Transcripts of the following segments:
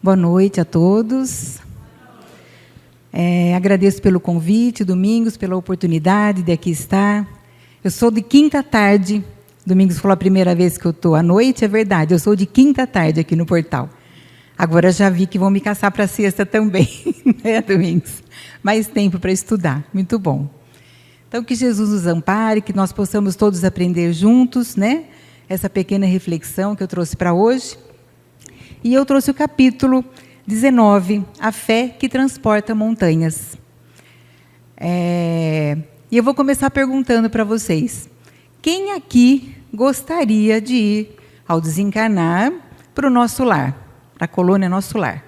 Boa noite a todos. Agradeço pelo convite, Domingos, pela oportunidade de aqui estar. Eu sou de quinta tarde. Domingos falou a primeira vez que eu estou à noite, é verdade. Eu sou de quinta tarde aqui no portal. Agora já vi que vão me caçar para sexta também, né, Domingos? Mais tempo para estudar, muito bom. Então, que Jesus nos ampare, que nós possamos todos aprender juntos, né? Essa pequena reflexão que eu trouxe para hoje. E eu trouxe o capítulo 19, A Fé que Transporta Montanhas. E eu vou começar perguntando para vocês. Quem aqui gostaria de ir, ao desencarnar, para o nosso lar? Para a colônia Nosso Lar?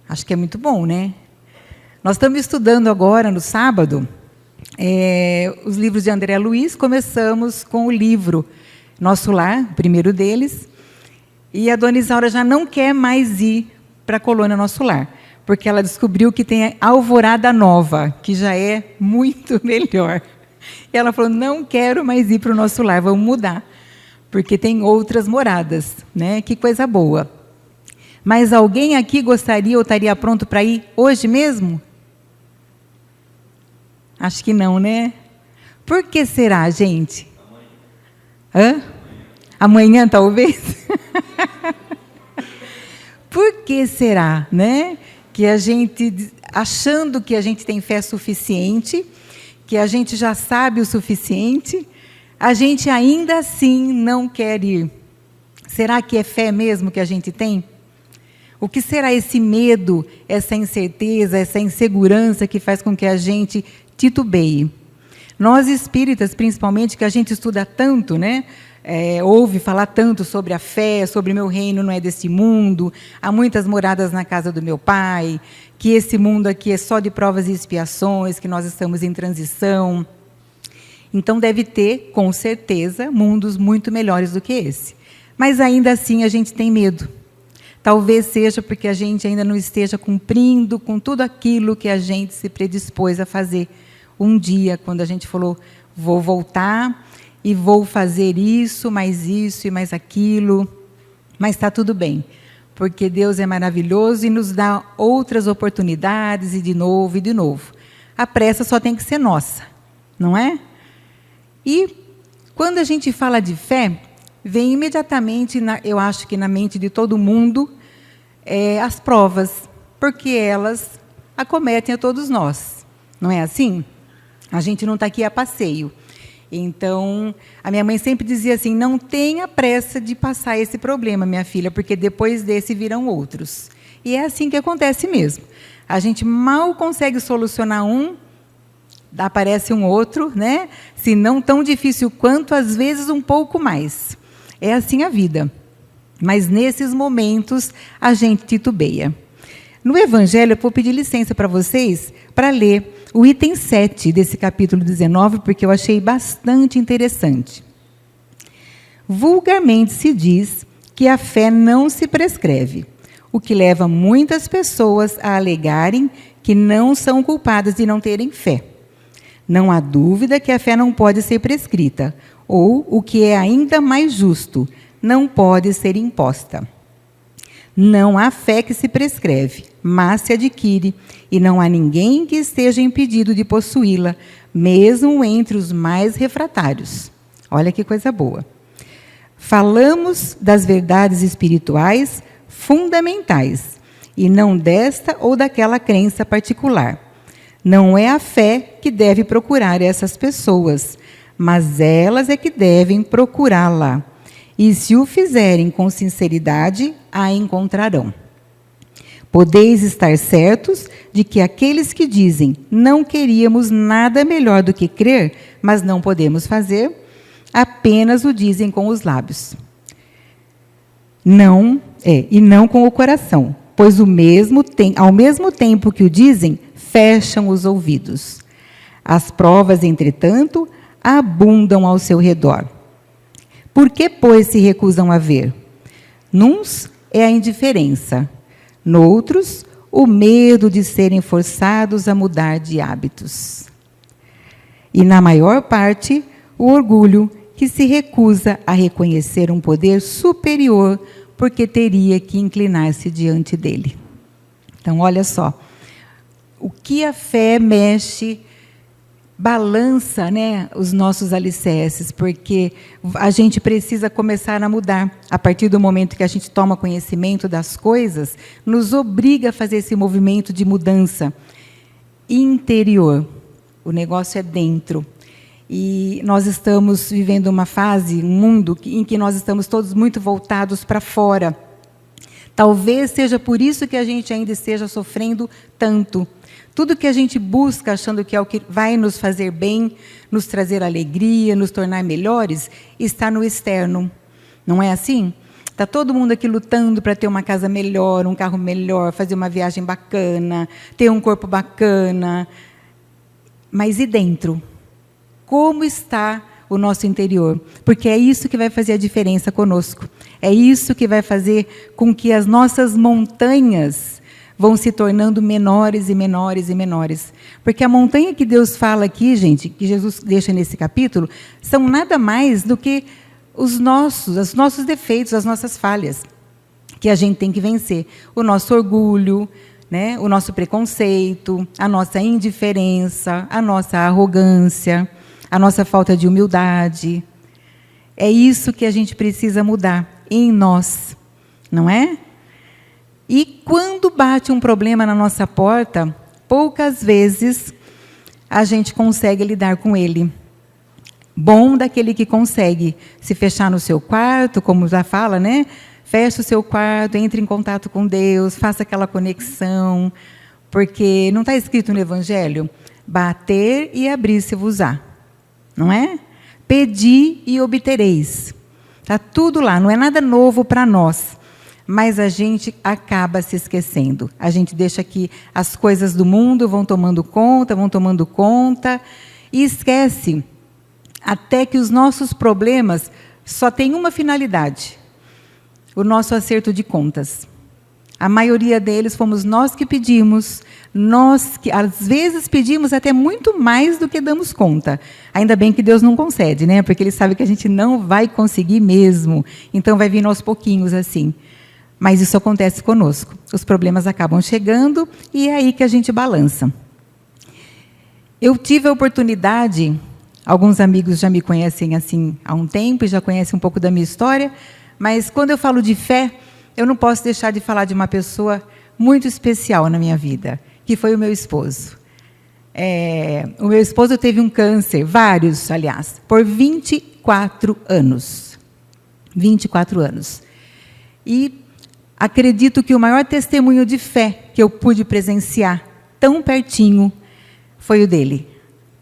Acho que é muito bom, né? Nós estamos estudando agora, no sábado, os livros de André Luiz. Começamos com o livro Nosso Lar, o primeiro deles. E a dona Isaura já não quer mais ir para a colônia Nosso Lar, porque ela descobriu que tem a Alvorada Nova, que já é muito melhor. E ela falou, não quero mais ir para o Nosso Lar, vamos mudar, porque tem outras moradas, né? Que coisa boa. Mas alguém aqui gostaria ou estaria pronto para ir hoje mesmo? Acho que não, né? Por que será, gente? Amanhã, talvez? Por que será, né? Que a gente, achando que a gente tem fé suficiente, que a gente já sabe o suficiente, a gente ainda assim não quer ir. Será que é fé mesmo que a gente tem? O que será esse medo, essa incerteza, essa insegurança que faz com que a gente titubeie? Nós espíritas, principalmente, que a gente estuda tanto, né? Ouve falar tanto sobre a fé, sobre meu reino não é desse mundo, há muitas moradas na casa do meu pai, que esse mundo aqui é só de provas e expiações, que nós estamos em transição. Então, deve ter, com certeza, mundos muito melhores do que esse. Mas, ainda assim, a gente tem medo. Talvez seja porque a gente ainda não esteja cumprindo com tudo aquilo que a gente se predispôs a fazer. Um dia, quando a gente falou, vou voltar e vou fazer isso e mais aquilo. Mas está tudo bem, porque Deus é maravilhoso e nos dá outras oportunidades, e de novo, e de novo. A pressa só tem que ser nossa, não é? E, quando a gente fala de fé, vem imediatamente, eu acho que na mente de todo mundo, as provas, porque elas acometem a todos nós. Não é assim? A gente não está aqui a passeio. Então, a minha mãe sempre dizia assim, não tenha pressa de passar esse problema, minha filha, porque depois desse virão outros. E é assim que acontece mesmo. A gente mal consegue solucionar um, aparece um outro, né? Se não tão difícil quanto, às vezes um pouco mais. É assim a vida. Mas nesses momentos a gente titubeia. No Evangelho, eu vou pedir licença para vocês para ler o item 7 desse capítulo 19, porque eu achei bastante interessante. Vulgarmente se diz que a fé não se prescreve, o que leva muitas pessoas a alegarem que não são culpadas de não terem fé. Não há dúvida que a fé não pode ser prescrita, ou, o que é ainda mais justo, não pode ser imposta. Não há fé que se prescreve, mas se adquire, e não há ninguém que esteja impedido de possuí-la, mesmo entre os mais refratários. Olha que coisa boa. Falamos das verdades espirituais fundamentais, e não desta ou daquela crença particular. Não é a fé que deve procurar essas pessoas, mas elas é que devem procurá-la. E se o fizerem com sinceridade, a encontrarão. Podeis estar certos de que aqueles que dizem não queríamos nada melhor do que crer, mas não podemos fazer, apenas o dizem com os lábios. E não com o coração, pois ao mesmo tempo que o dizem, fecham os ouvidos. As provas, entretanto, abundam ao seu redor. Por que, pois, se recusam a ver? Nuns é a indiferença, noutros, o medo de serem forçados a mudar de hábitos. E, na maior parte, o orgulho que se recusa a reconhecer um poder superior porque teria que inclinar-se diante dele. Então, olha só, o que a fé mexe, balança, né, os nossos alicerces, porque a gente precisa começar a mudar. A partir do momento que a gente toma conhecimento das coisas, nos obriga a fazer esse movimento de mudança interior. O negócio é dentro. E nós estamos vivendo uma fase, um mundo em que nós estamos todos muito voltados para fora. Talvez seja por isso que a gente ainda esteja sofrendo tanto. Tudo que a gente busca, achando que é o que vai nos fazer bem, nos trazer alegria, nos tornar melhores, está no externo. Não é assim? Está todo mundo aqui lutando para ter uma casa melhor, um carro melhor, fazer uma viagem bacana, ter um corpo bacana. Mas e dentro? Como está o nosso interior? Porque é isso que vai fazer a diferença conosco. É isso que vai fazer com que as nossas montanhas vão se tornando menores e menores e menores. Porque a montanha que Deus fala aqui, gente, que Jesus deixa nesse capítulo, são nada mais do que os nossos defeitos, as nossas falhas, que a gente tem que vencer. O nosso orgulho, né? O nosso preconceito, a nossa indiferença, a nossa arrogância, a nossa falta de humildade. É isso que a gente precisa mudar em nós, não é? E quando bate um problema na nossa porta, poucas vezes a gente consegue lidar com ele. Bom daquele que consegue se fechar no seu quarto, como já fala, né? Feche o seu quarto, entre em contato com Deus, faça aquela conexão, porque não está escrito no Evangelho? Bater e abrir-se-vos-á, não é? Pedi e obtereis. Está tudo lá, não é nada novo para nós. Mas a gente acaba se esquecendo. A gente deixa que as coisas do mundo vão tomando conta, e esquece até que os nossos problemas só têm uma finalidade: o nosso acerto de contas. A maioria deles fomos nós que pedimos, nós que às vezes pedimos até muito mais do que damos conta. Ainda bem que Deus não concede, né? Porque Ele sabe que a gente não vai conseguir mesmo. Então vai vindo aos pouquinhos assim. Mas isso acontece conosco. Os problemas acabam chegando e é aí que a gente balança. Eu tive a oportunidade, alguns amigos já me conhecem assim há um tempo e já conhecem um pouco da minha história, mas quando eu falo de fé, eu não posso deixar de falar de uma pessoa muito especial na minha vida, que foi o meu esposo. O meu esposo teve um câncer, vários, aliás, por 24 anos. 24 anos. E acredito que o maior testemunho de fé que eu pude presenciar tão pertinho foi o dele.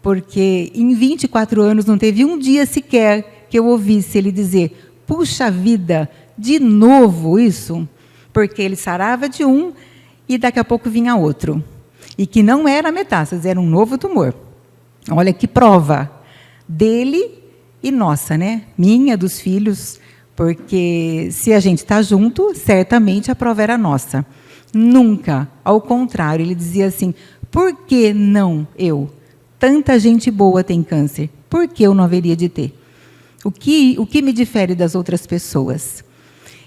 Porque em 24 anos não teve um dia sequer que eu ouvisse ele dizer: puxa vida, de novo isso? Porque ele sarava de um e daqui a pouco vinha outro. E que não era metástase, era um novo tumor. Olha que prova dele e nossa, né? Minha, dos filhos. Porque se a gente está junto, certamente a prova era nossa. Nunca, ao contrário, ele dizia assim: por que não eu? Tanta gente boa tem câncer, por que eu não haveria de ter? O que me difere das outras pessoas?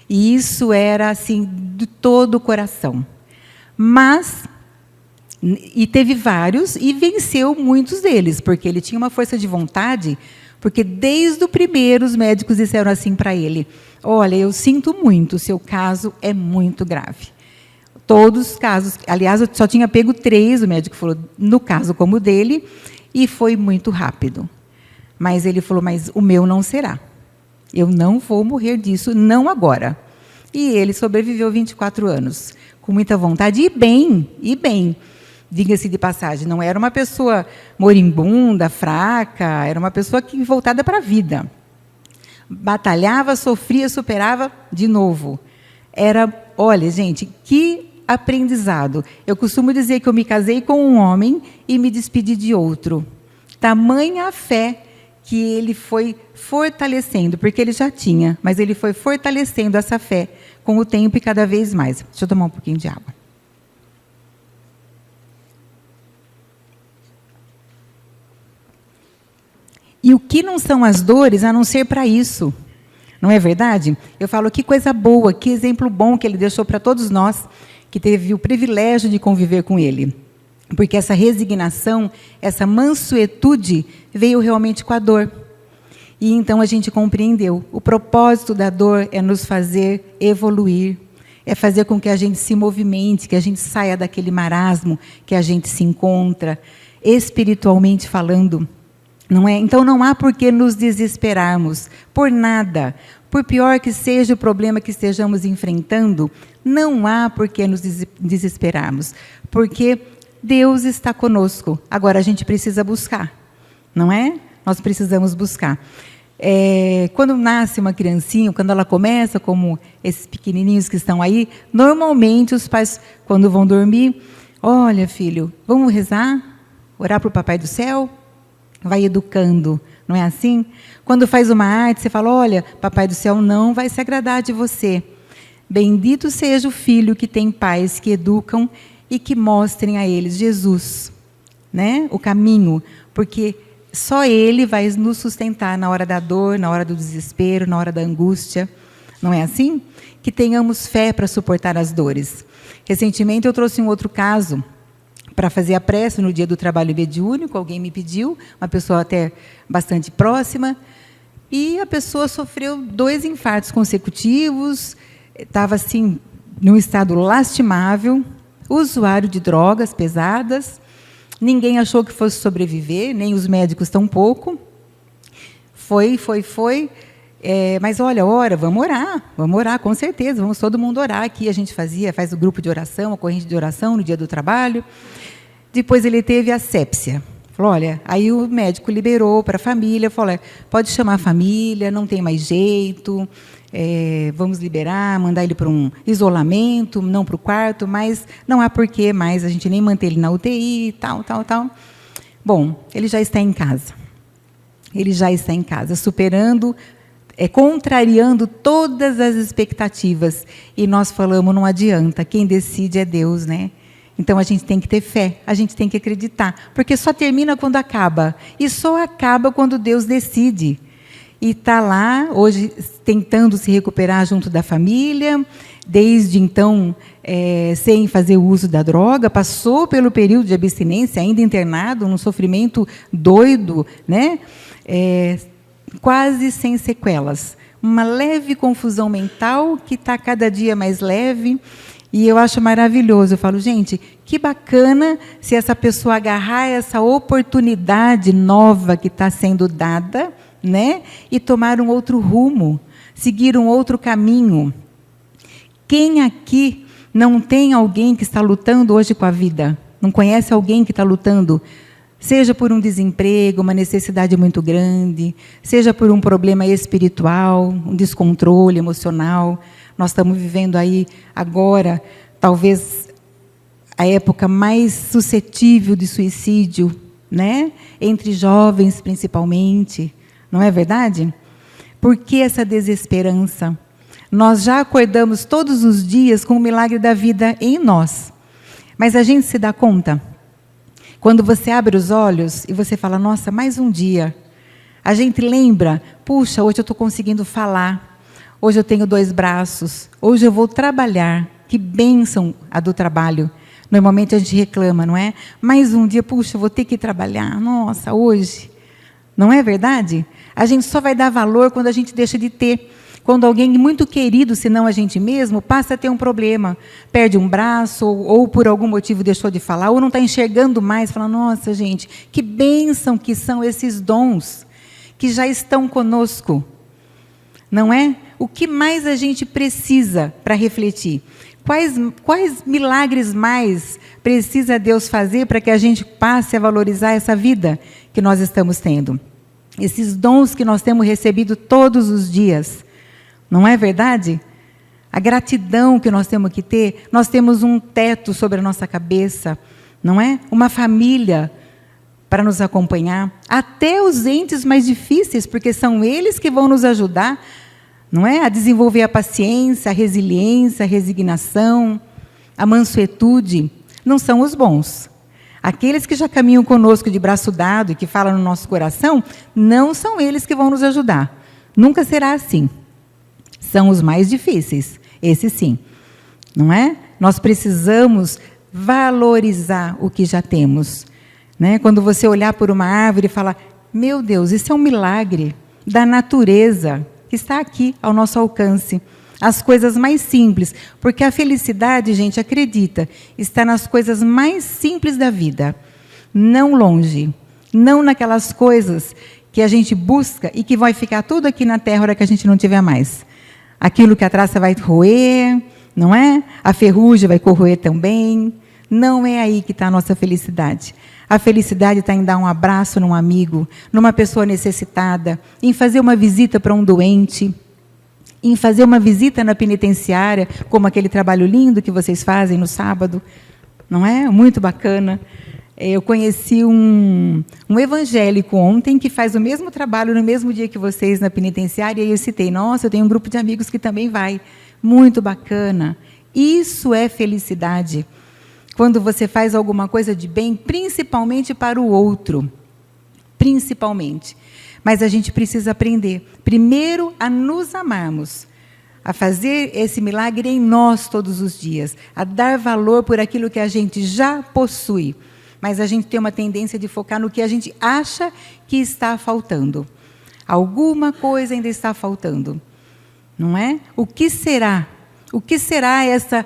E isso era assim, de todo o coração. E teve vários, e venceu muitos deles, porque ele tinha uma força de vontade. Porque desde o primeiro os médicos disseram assim para ele: olha, eu sinto muito, o seu caso é muito grave. Todos os casos, aliás, eu só tinha pego 3, o médico falou, no caso como o dele, e foi muito rápido. Mas ele falou: mas o meu não será. Eu não vou morrer disso, não agora. E ele sobreviveu 24 anos, com muita vontade, e bem. Diga-se de passagem, não era uma pessoa moribunda, fraca, era uma pessoa que voltada para a vida. Batalhava, sofria, superava de novo. Olha, gente, que aprendizado. Eu costumo dizer que eu me casei com um homem e me despedi de outro. Tamanha a fé que ele foi fortalecendo, porque ele já tinha, mas ele foi fortalecendo essa fé com o tempo e cada vez mais. Deixa eu tomar um pouquinho de água. E o que não são as dores, a não ser para isso? Não é verdade? Eu falo, que coisa boa, que exemplo bom que ele deixou para todos nós, que teve o privilégio de conviver com ele. Porque essa resignação, essa mansuetude, veio realmente com a dor. E então a gente compreendeu. O propósito da dor é nos fazer evoluir, é fazer com que a gente se movimente, que a gente saia daquele marasmo que a gente se encontra, espiritualmente falando. Não é? Então não há por que nos desesperarmos, por nada. Por pior que seja o problema que estejamos enfrentando, não há por que nos desesperarmos, porque Deus está conosco. Agora a gente precisa buscar, não é? Nós precisamos buscar. Quando nasce uma criancinha, quando ela começa, como esses pequenininhos que estão aí, normalmente os pais, quando vão dormir, olha, filho, vamos rezar, orar para o Papai do Céu, vai educando, não é assim? Quando faz uma arte, você fala, olha, Papai do Céu não vai se agradar de você. Bendito seja o filho que tem pais que educam e que mostrem a eles Jesus, né? O caminho, porque só Ele vai nos sustentar na hora da dor, na hora do desespero, na hora da angústia. Não é assim? Que tenhamos fé para suportar as dores. Recentemente eu trouxe um outro caso para fazer a prece no dia do trabalho mediúnico. Alguém me pediu, uma pessoa até bastante próxima, e a pessoa sofreu 2 infartos consecutivos, estava assim, num estado lastimável, usuário de drogas pesadas. Ninguém achou que fosse sobreviver, nem os médicos tampouco. Foi. Mas olha, vamos orar, com certeza, vamos todo mundo orar. Aqui a gente faz o grupo de oração, a corrente de oração no dia do trabalho. Depois ele teve asepsia. Falou, olha, aí o médico liberou para a família, falou, olha, pode chamar a família, não tem mais jeito, vamos liberar, mandar ele para um isolamento, não para o quarto, mas não há porquê mais a gente nem manter ele na UTI, tal. Bom, ele já está em casa. Ele já está em casa, superando, contrariando todas as expectativas. E nós falamos, não adianta, quem decide é Deus, né? Então a gente tem que ter fé, a gente tem que acreditar, porque só termina quando acaba. E só acaba quando Deus decide. E está lá, hoje, tentando se recuperar junto da família, desde então, sem fazer uso da droga, passou pelo período de abstinência, ainda internado, num sofrimento doido, né? Quase sem sequelas. Uma leve confusão mental, que está cada dia mais leve, e eu acho maravilhoso. Eu falo, gente, que bacana se essa pessoa agarrar essa oportunidade nova que está sendo dada, né? E tomar um outro rumo, seguir um outro caminho. Quem aqui não tem alguém que está lutando hoje com a vida? Não conhece alguém que está lutando? Seja por um desemprego, uma necessidade muito grande, seja por um problema espiritual, um descontrole emocional. Nós estamos vivendo aí agora, talvez, a época mais suscetível de suicídio, né? Entre jovens, principalmente. Não é verdade? Por que essa desesperança? Nós já acordamos todos os dias com o milagre da vida em nós. Mas a gente se dá conta? Quando você abre os olhos e você fala, nossa, mais um dia. A gente lembra, puxa, hoje eu estou conseguindo falar. Hoje eu tenho 2 braços. Hoje eu vou trabalhar. Que bênção a do trabalho. Normalmente a gente reclama, não é? Mais um dia, puxa, eu vou ter que trabalhar. Nossa, hoje. Não é verdade? A gente só vai dar valor quando a gente deixa de ter. Quando alguém muito querido, senão a gente mesmo, passa a ter um problema. Perde um braço, ou por algum motivo deixou de falar, ou não está enxergando mais. Fala, nossa, gente, que bênção que são esses dons que já estão conosco. Não é? O que mais a gente precisa para refletir? Quais milagres mais precisa Deus fazer para que a gente passe a valorizar essa vida que nós estamos tendo? Esses dons que nós temos recebido todos os dias. Não é verdade? A gratidão que nós temos que ter. Nós temos um teto sobre a nossa cabeça, não é? Uma família para nos acompanhar. Até os entes mais difíceis, porque são eles que vão nos ajudar, não é? A desenvolver a paciência, a resiliência, a resignação, a mansuetude. Não são os bons. Aqueles que já caminham conosco de braço dado e que falam no nosso coração, não são eles que vão nos ajudar. Nunca será assim. São os mais difíceis, esse sim, não é? Nós precisamos valorizar o que já temos, né? Quando você olhar por uma árvore e falar, meu Deus, isso é um milagre da natureza que está aqui ao nosso alcance. As coisas mais simples, porque a felicidade, gente, acredita, está nas coisas mais simples da vida, não longe, não naquelas coisas que a gente busca e que vai ficar tudo aqui na terra a hora que a gente não tiver mais. Aquilo que a traça vai roer, não é? A ferrugem vai corroer também. Não é aí que está a nossa felicidade. A felicidade está em dar um abraço num amigo, numa pessoa necessitada, em fazer uma visita para um doente, em fazer uma visita na penitenciária, como aquele trabalho lindo que vocês fazem no sábado, não é? Muito bacana. Eu conheci um evangélico ontem que faz o mesmo trabalho no mesmo dia que vocês na penitenciária, e eu citei, nossa, eu tenho um grupo de amigos que também vai. Muito bacana. Isso é felicidade. Quando você faz alguma coisa de bem, principalmente para o outro. Principalmente. Mas a gente precisa aprender, primeiro, a nos amarmos, a fazer esse milagre em nós todos os dias, a dar valor por aquilo que a gente já possui. Mas a gente tem uma tendência de focar no que a gente acha que está faltando. Alguma coisa ainda está faltando. Não é? O que será? O que será essa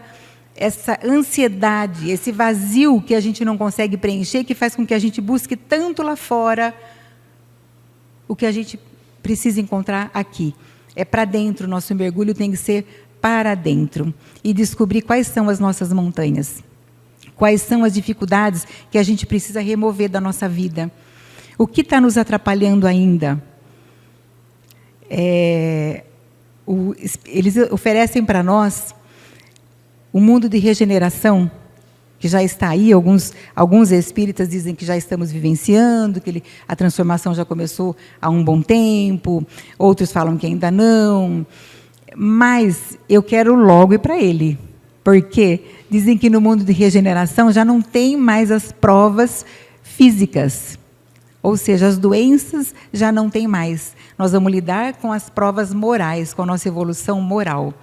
ansiedade, esse vazio que a gente não consegue preencher, que faz com que a gente busque tanto lá fora o que a gente precisa encontrar aqui? É para dentro, o nosso mergulho tem que ser para dentro. E descobrir quais são as nossas montanhas. Quais são as dificuldades que a gente precisa remover da nossa vida? O que está nos atrapalhando ainda? Eles oferecem para nós o mundo de regeneração, que já está aí, alguns espíritas dizem que já estamos vivenciando, que a transformação já começou há um bom tempo, outros falam que ainda não, mas eu quero logo ir para ele, porque dizem que no mundo de regeneração já não tem mais as provas físicas, ou seja, as doenças já não tem mais. Nós vamos lidar com as provas morais, com a nossa evolução moral.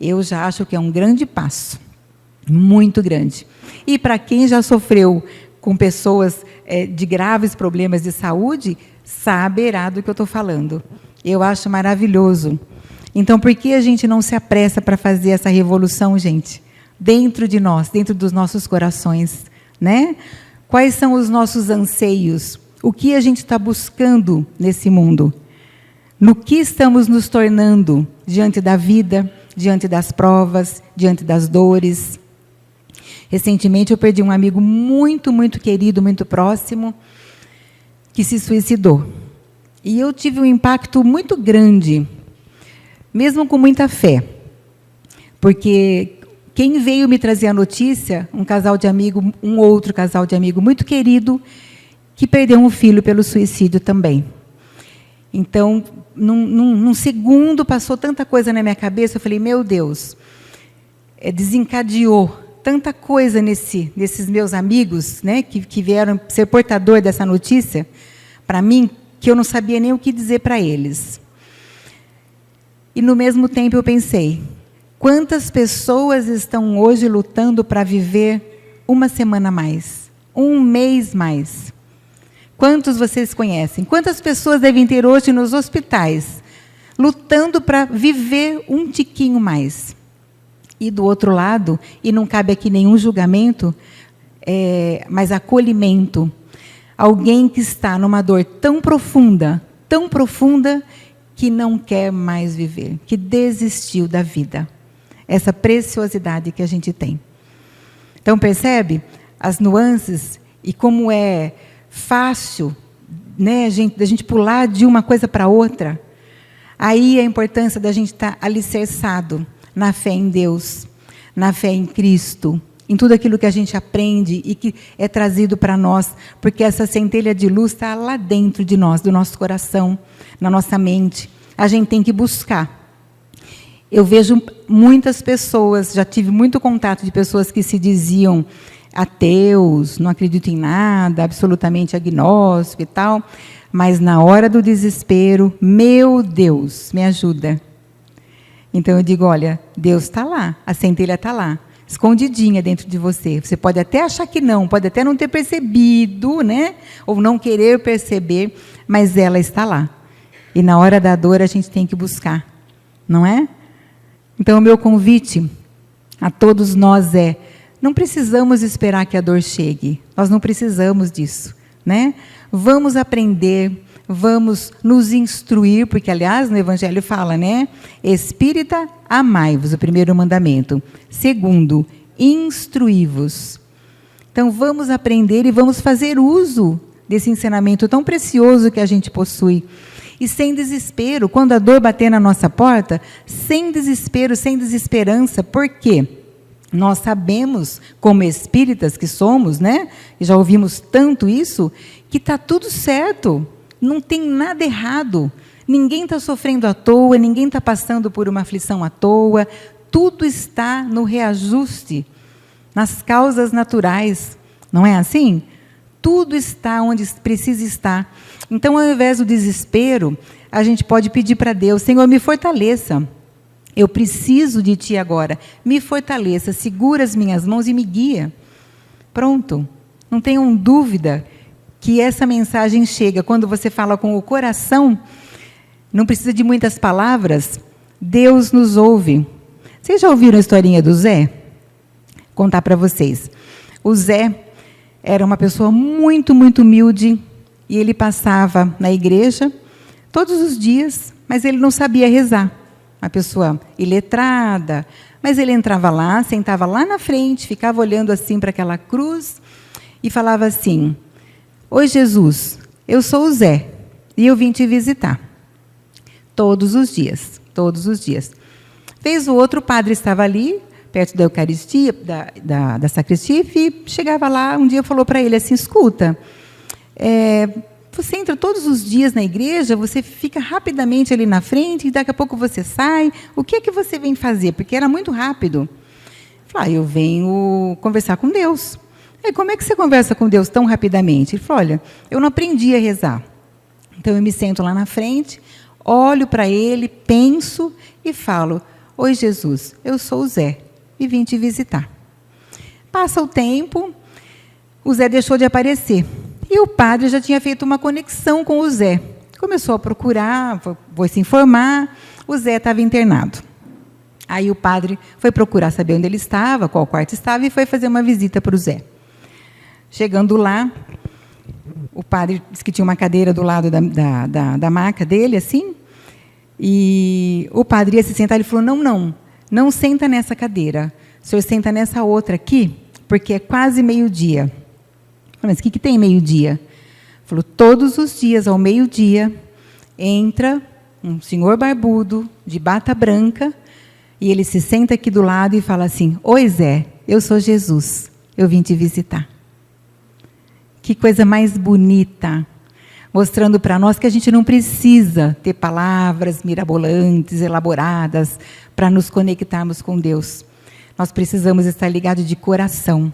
Eu já acho que é um grande passo, muito grande. E para quem já sofreu com pessoas de graves problemas de saúde, saberá do que eu estou falando. Eu acho maravilhoso. Então, por que a gente não se apressa para fazer essa revolução, gente? Dentro de nós, dentro dos nossos corações, né? Quais são os nossos anseios? O que a gente está buscando nesse mundo? No que estamos nos tornando diante da vida, diante das provas, diante das dores? Recentemente eu perdi um amigo muito, muito querido, muito próximo, que se suicidou. E eu tive um impacto muito grande, mesmo com muita fé. Porque quem veio me trazer a notícia, um outro casal de amigo muito querido, que perdeu um filho pelo suicídio também. Então, num segundo, passou tanta coisa na minha cabeça, eu falei, meu Deus, desencadeou tanta coisa nesses meus amigos, né, que vieram ser portador dessa notícia, para mim, que eu não sabia nem o que dizer para eles. E, no mesmo tempo, eu pensei, quantas pessoas estão hoje lutando para viver uma semana mais, um mês mais? Quantos vocês conhecem? Quantas pessoas devem ter hoje nos hospitais, lutando para viver um tiquinho mais? E do outro lado, e não cabe aqui nenhum julgamento, mas acolhimento. Alguém que está numa dor tão profunda, que não quer mais viver, que desistiu da vida. Essa preciosidade que a gente tem. Então, percebe as nuances e como é fácil, né, da gente pular de uma coisa para outra. Aí a importância da gente estar alicerçado na fé em Deus, na fé em Cristo, em tudo aquilo que a gente aprende e que é trazido para nós, porque essa centelha de luz está lá dentro de nós, do nosso coração, na nossa mente. A gente tem que buscar. Eu vejo muitas pessoas, já tive muito contato de pessoas que se diziam ateus, não acreditam em nada, absolutamente agnóstico e tal, mas na hora do desespero, meu Deus, me ajuda. Então eu digo, olha, Deus está lá, a centelha está lá, escondidinha dentro de você. Você pode até achar que não, pode até não ter percebido, né? Ou não querer perceber, mas ela está lá. E na hora da dor a gente tem que buscar, não é? Então o meu convite a todos nós é, não precisamos esperar que a dor chegue, nós não precisamos disso, né? Vamos aprender, vamos nos instruir, porque aliás no Evangelho fala, né? Espírita, amai-vos, o primeiro mandamento. Segundo, instruí-vos. Então vamos aprender e vamos fazer uso desse ensinamento tão precioso que a gente possui. E sem desespero, quando a dor bater na nossa porta, sem desespero, sem desesperança. Por quê? Nós sabemos, como espíritas que somos, né? E já ouvimos tanto isso, que está tudo certo. Não tem nada errado. Ninguém está sofrendo à toa, ninguém está passando por uma aflição à toa. Tudo está no reajuste, nas causas naturais. Não é assim? Tudo está onde precisa estar. Então, ao invés do desespero, a gente pode pedir para Deus, Senhor, me fortaleça. Eu preciso de Ti agora. Me fortaleça, segura as minhas mãos e me guia. Pronto. Não tenham dúvida que essa mensagem chega. Quando você fala com o coração, não precisa de muitas palavras, Deus nos ouve. Vocês já ouviram a historinha do Zé? Vou contar para vocês. O Zé era uma pessoa muito, muito humilde, e ele passava na igreja todos os dias, mas ele não sabia rezar. Uma pessoa iletrada, mas ele entrava lá, sentava lá na frente, ficava olhando assim para aquela cruz e falava assim, oi Jesus, eu sou o Zé e eu vim te visitar. Todos os dias, todos os dias. Vez o outro, o padre estava ali, perto da Eucaristia, da sacristia, e chegava lá, um dia falou para ele assim, escuta, você entra todos os dias na igreja, você fica rapidamente ali na frente, e daqui a pouco você sai, o que é que você vem fazer? Porque era muito rápido. Falei, eu venho conversar com Deus. E como é que você conversa com Deus tão rapidamente? Ele falou, olha, eu não aprendi a rezar. Então eu me sento lá na frente, olho para ele, penso e falo, oi Jesus, eu sou o Zé e vim te visitar. Passa o tempo, o Zé deixou de aparecer. E o padre já tinha feito uma conexão com o Zé. Começou a procurar, foi se informar, o Zé estava internado. Aí o padre foi procurar saber onde ele estava, qual quarto estava, e foi fazer uma visita para o Zé. Chegando lá, o padre disse que tinha uma cadeira do lado da maca dele, assim, e o padre ia se sentar, ele falou, não senta nessa cadeira, o senhor senta nessa outra aqui, porque é quase meio-dia. Mas o que tem meio-dia? Falou, todos os dias, ao meio-dia, entra um senhor barbudo, de bata branca, e ele se senta aqui do lado e fala assim, oi Zé, eu sou Jesus, eu vim te visitar. Que coisa mais bonita, mostrando para nós que a gente não precisa ter palavras mirabolantes, elaboradas, para nos conectarmos com Deus. Nós precisamos estar ligados de coração,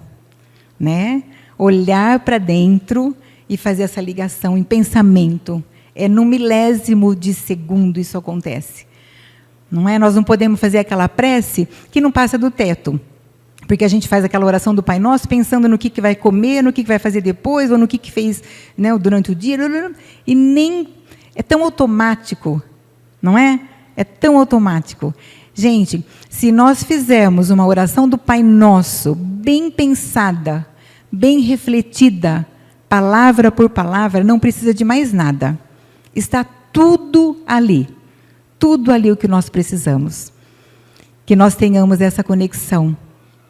né? Olhar para dentro e fazer essa ligação em pensamento. É num milésimo de segundo isso acontece. Não é? Nós não podemos fazer aquela prece que não passa do teto. Porque a gente faz aquela oração do Pai Nosso pensando no que vai comer, no que vai fazer depois, ou no que fez, né, durante o dia. E nem... É tão automático, não é? É tão automático. Gente, se nós fizermos uma oração do Pai Nosso, bem pensada, bem refletida, palavra por palavra, não precisa de mais nada. Está tudo ali o que nós precisamos. Que nós tenhamos essa conexão,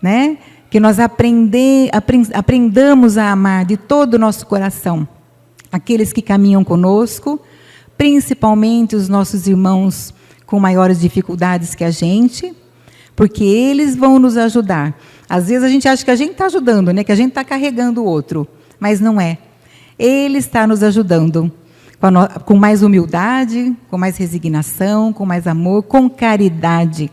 né? Que nós aprendamos a amar de todo o nosso coração aqueles que caminham conosco, principalmente os nossos irmãos com maiores dificuldades que a gente, porque eles vão nos ajudar. Às vezes a gente acha que a gente está ajudando, né? Que a gente está carregando o outro, mas não é. Ele está nos ajudando com mais humildade, com mais resignação, com mais amor, com caridade.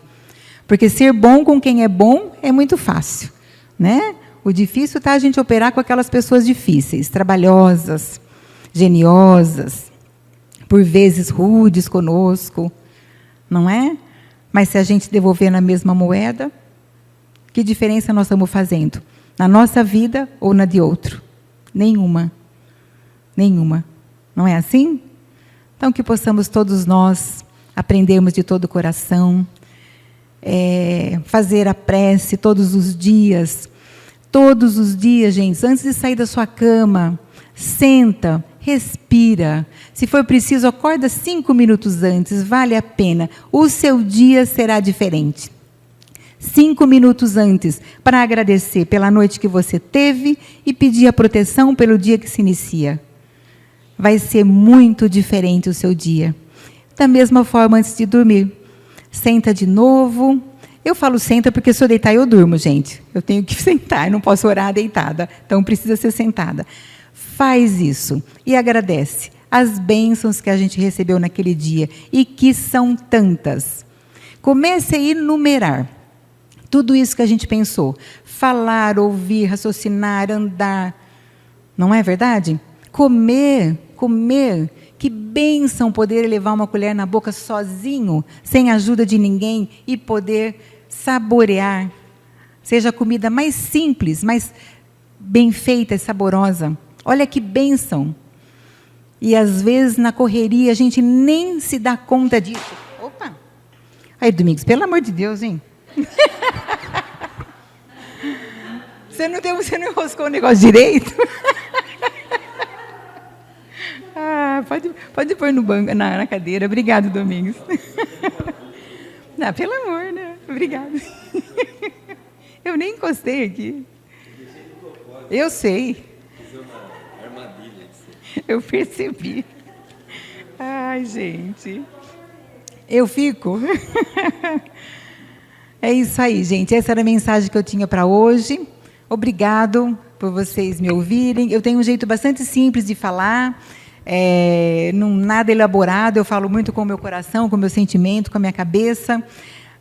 Porque ser bom com quem é bom é muito fácil, né? O difícil está a gente operar com aquelas pessoas difíceis, trabalhosas, geniosas, por vezes rudes conosco, não é? Mas se a gente devolver na mesma moeda, que diferença nós estamos fazendo? Na nossa vida ou na de outro? Nenhuma. Nenhuma. Não é assim? Então, que possamos todos nós aprendermos de todo o coração, fazer a prece todos os dias. Todos os dias, gente, antes de sair da sua cama, senta, respira. Se for preciso, acorda 5 minutos antes, vale a pena. O seu dia será diferente. 5 minutos antes, para agradecer pela noite que você teve e pedir a proteção pelo dia que se inicia. Vai ser muito diferente o seu dia. Da mesma forma, antes de dormir, senta de novo. Eu falo senta porque se eu deitar eu durmo, gente. Eu tenho que sentar, eu não posso orar deitada. Então precisa ser sentada. Faz isso e agradece as bênçãos que a gente recebeu naquele dia e que são tantas. Comece a enumerar tudo isso que a gente pensou. Falar, ouvir, raciocinar, andar. Não é verdade? Comer. Que bênção poder levar uma colher na boca sozinho, sem ajuda de ninguém, e poder saborear. Seja a comida mais simples, mais bem feita e saborosa. Olha que bênção. E às vezes na correria a gente nem se dá conta disso. Opa! Aí, Domingos, pelo amor de Deus, hein? Você não enroscou o negócio direito? Pode pôr no banco, na cadeira. Obrigado, Domingos. Não, pelo amor, né? Obrigado. Eu nem encostei aqui. Eu sei. Eu percebi. Ai, gente. Eu fico. É isso aí, gente. Essa era a mensagem que eu tinha para hoje. Obrigado por vocês me ouvirem. Eu tenho um jeito bastante simples de falar. Não nada elaborado, eu falo muito com o meu coração, com o meu sentimento, com a minha cabeça,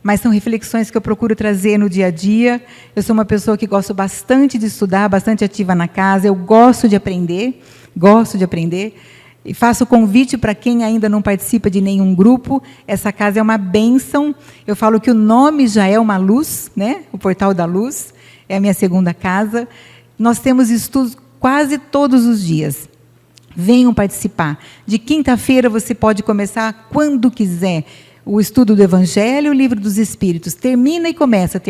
mas são reflexões que eu procuro trazer no dia a dia. Eu sou uma pessoa que gosto bastante de estudar, bastante ativa na casa, eu gosto de aprender, e faço convite para quem ainda não participa de nenhum grupo. Essa casa é uma bênção, eu falo que o nome já é uma luz, né? O Portal da Luz, é a minha segunda casa. Nós temos estudos quase todos os dias. Venham participar. De quinta-feira você pode começar quando quiser. O estudo do Evangelho, o Livro dos Espíritos. Termina e começa.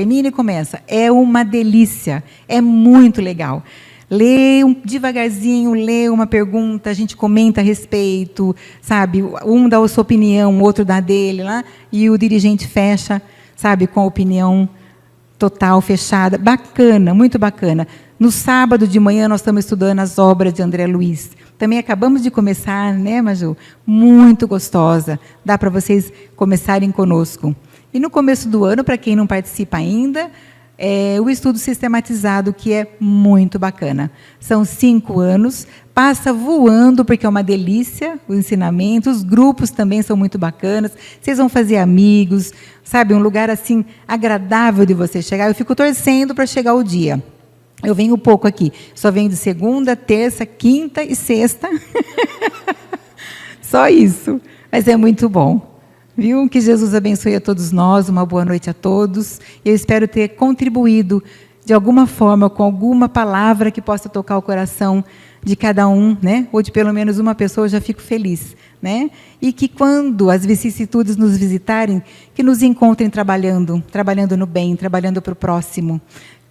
É uma delícia. É muito legal. Lê devagarzinho, lê uma pergunta, a gente comenta a respeito, sabe? Um dá a sua opinião, o outro dá a dele, lá, e o dirigente fecha, sabe? Com a opinião total, fechada. Bacana, muito bacana. No sábado de manhã nós estamos estudando as obras de André Luiz. Também acabamos de começar, né, Maju? Muito gostosa. Dá para vocês começarem conosco. E no começo do ano, para quem não participa ainda, o estudo sistematizado, que é muito bacana. São 5 anos, passa voando, porque é uma delícia o ensinamento, os grupos também são muito bacanas, vocês vão fazer amigos, sabe, um lugar assim agradável de você chegar. Eu fico torcendo para chegar o dia. Eu venho pouco aqui, só venho de segunda, terça, quinta e sexta. Só isso, mas é muito bom. Viu? Que Jesus abençoe a todos nós, uma boa noite a todos. Eu espero ter contribuído de alguma forma, com alguma palavra que possa tocar o coração de cada um, né? Ou de pelo menos uma pessoa, eu já fico feliz, né? E que quando as vicissitudes nos visitarem, que nos encontrem trabalhando no bem, trabalhando para o próximo.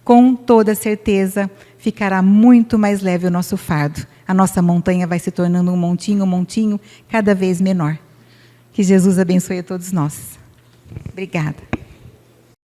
Com toda certeza, ficará muito mais leve o nosso fardo. A nossa montanha vai se tornando um montinho, cada vez menor. Que Jesus abençoe a todos nós. Obrigada.